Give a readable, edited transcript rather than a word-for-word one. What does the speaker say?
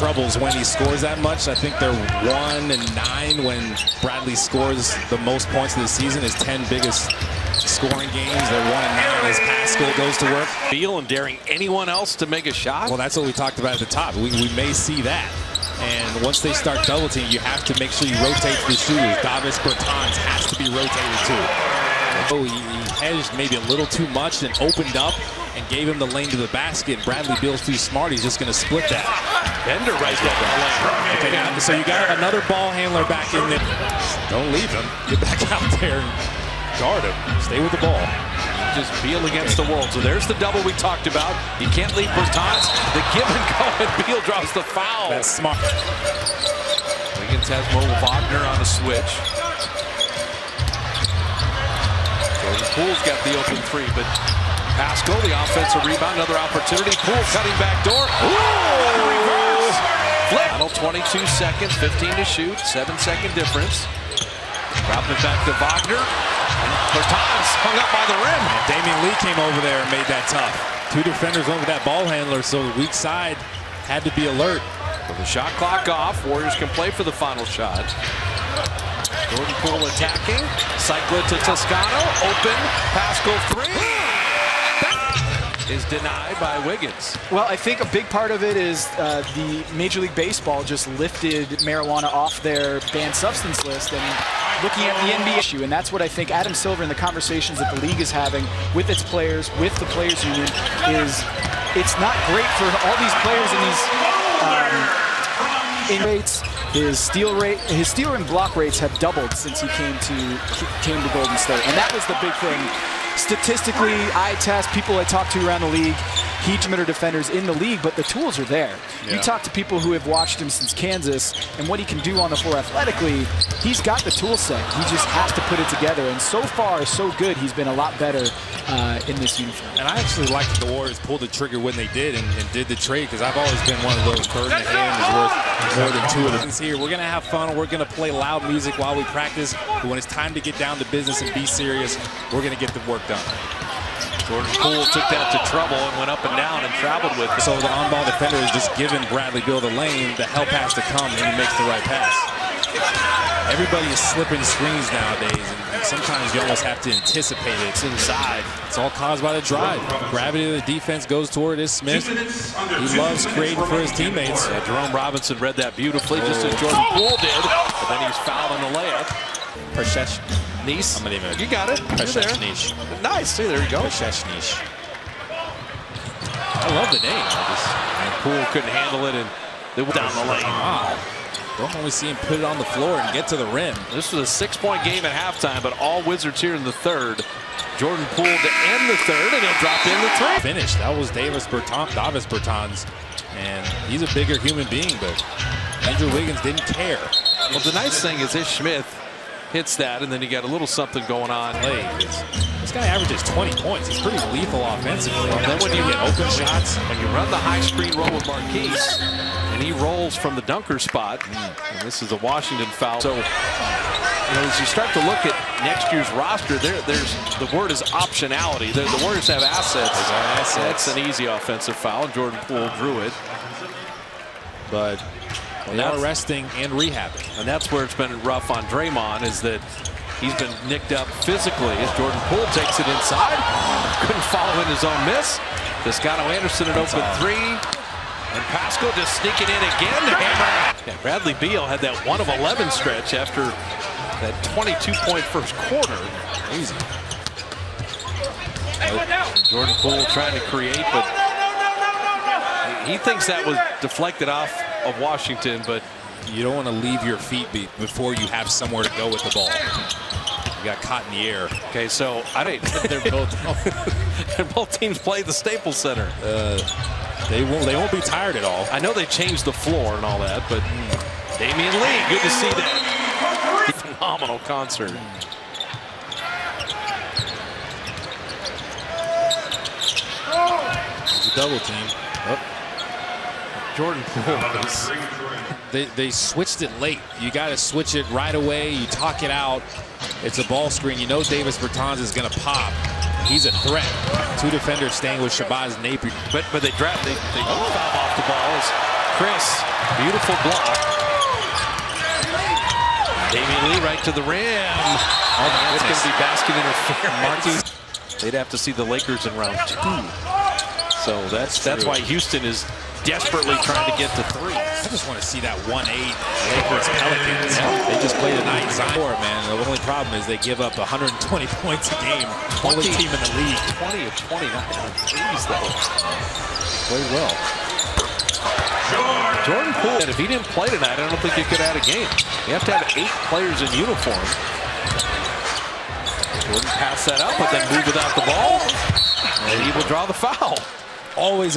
troubles when he scores that much. I think they're 1-9 when Bradley scores the most points of the season. His 10 biggest scoring games. They're 1-9 as Pascal goes to work. Feel and daring anyone else to make a shot? Well, that's what we talked about at the top. We may see that. And once they start double team, you have to make sure you rotate the shooters. Davis Bertans has to be rotated too. So he hedged maybe a little too much and opened up and gave him the lane to the basket. And Bradley Beal's too smart. He's just going to split that. Bender right down the lane. Okay, now, so you got another ball handler back in there. Don't leave him. Get back out there and guard him. Stay with the ball. Just Beal against the world. So there's the double we talked about. You can't leave Bertans. The give and go, and Beal drops the foul. That's smart. Wiggins has Mo Wagner on the switch. Jordan Poole's got the open three, but Pascal, the offensive rebound, another opportunity. Poole cutting back door. Ooh! Reverse! Flip. 22 seconds, 15 to shoot, 7-second difference. Dropping it back to Wagner. Bertans hung up by the rim. And Damian Lee came over there and made that tough. Two defenders over that ball handler, so the weak side had to be alert. With the shot clock off, Warriors can play for the final shot. Jordan Poole attacking. Cycle it to Toscano. Open. Pascal three. Is denied by Wiggins. Well, I think a big part of it is the Major League Baseball just lifted marijuana off their banned substance list and looking at the NBA issue, and that's what I think Adam Silver and the conversations that the league is having with its players, with the players union, is it's not great for all these players in these in rates. His steal and block rates have doubled since he came to Golden State, and that was the big thing. Statistically, eye test, people I talk to around the league, he perimeter defenders in the league, but the tools are there. Yeah. You talk to people who have watched him since Kansas and what he can do on the floor athletically, he's got the tool set. He just has to put it together, and so far, so good. He's been a lot better in this uniform. And I actually like that the Warriors pulled the trigger when they did and did the trade, because I've always been one of those bird in the hand is worth more than two of them. Here, we're going to have fun. We're going to play loud music while we practice, but when it's time to get down to business and be serious, we're going to get the work done. Jordan Poole took that to trouble and went up and down and traveled with it. So the on-ball defender is just giving Bradley Beal the lane. The help has to come, and he makes the right pass. Everybody is slipping screens nowadays, and sometimes you almost have to anticipate it. It's inside. It's all caused by the drive. The gravity of the defense goes toward it. Smith. He loves creating for his teammates. Yeah, Jerome Robinson read that beautifully, just as Jordan Poole did, but then he's fouled on the layup. Nice. You got it. Niche. Nice. See, there you go. Niche. I love the name. And Poole couldn't handle it, and they went down the lane. Wow. Don't always see him put it on the floor and get to the rim. This was a 6-point game at halftime, but all Wizards here in the third. Jordan Poole to end the third, and he'll drop in the three. Finish. That was Davis Bertans, and he's a bigger human being, but Andrew Wiggins didn't care. Well, the nice thing is Ish Smith hits that, and then you got a little something going on. This guy averages 20 points. He's pretty lethal offensively. And then when you get open shots, when you run the high screen roll with Marquise, and he rolls from the dunker spot, and this is a Washington foul. So, as you start to look at next year's roster, there's the word is optionality. The Warriors have assets. That's an easy offensive foul. Jordan Poole drew it. But they are resting and rehabbing. And that's where it's been rough on Draymond, is that he's been nicked up physically as Jordan Poole takes it inside. Couldn't follow in his own miss. Toscano Anderson at open three. And Pascal just sneaking in again to hammer. Yeah, Bradley Beal had that 1 of 11 stretch after that 22-point first quarter. Easy. Jordan Poole trying to create, but he thinks that was deflected off of Washington, but you don't want to leave your feet before you have somewhere to go with the ball. You got caught in the air. Okay, so they're both teams play the Staples Center. They won't be tired at all. I know they changed the floor and all that, but Damian Lee, good to see that. Phenomenal concert. It's a double team. Jordan Poole. They switched it late. You got to switch it right away. You talk it out. It's a ball screen. You know Davis Bertans is going to pop. He's a threat. Two defenders staying with Shabazz Napier. But they foul off the balls. Chris, beautiful block. Damian Lee right to the rim. Oh, that's going to be basket interference. They'd have to see the Lakers in round 2. So that's why Houston is desperately trying to get to 3. I just want to see that 1-8 Lakers Pelicans. Yeah. They just played a night Zion, man. The only problem is they give up 120 points a game. Only team in the league. 20 of 29 on threes, though. Played well. Jordan Poole, if he didn't play tonight, I don't think you could add a game. You have to have 8 players in uniform. Jordan pass that up, but then move without the ball. And he will draw the foul. Always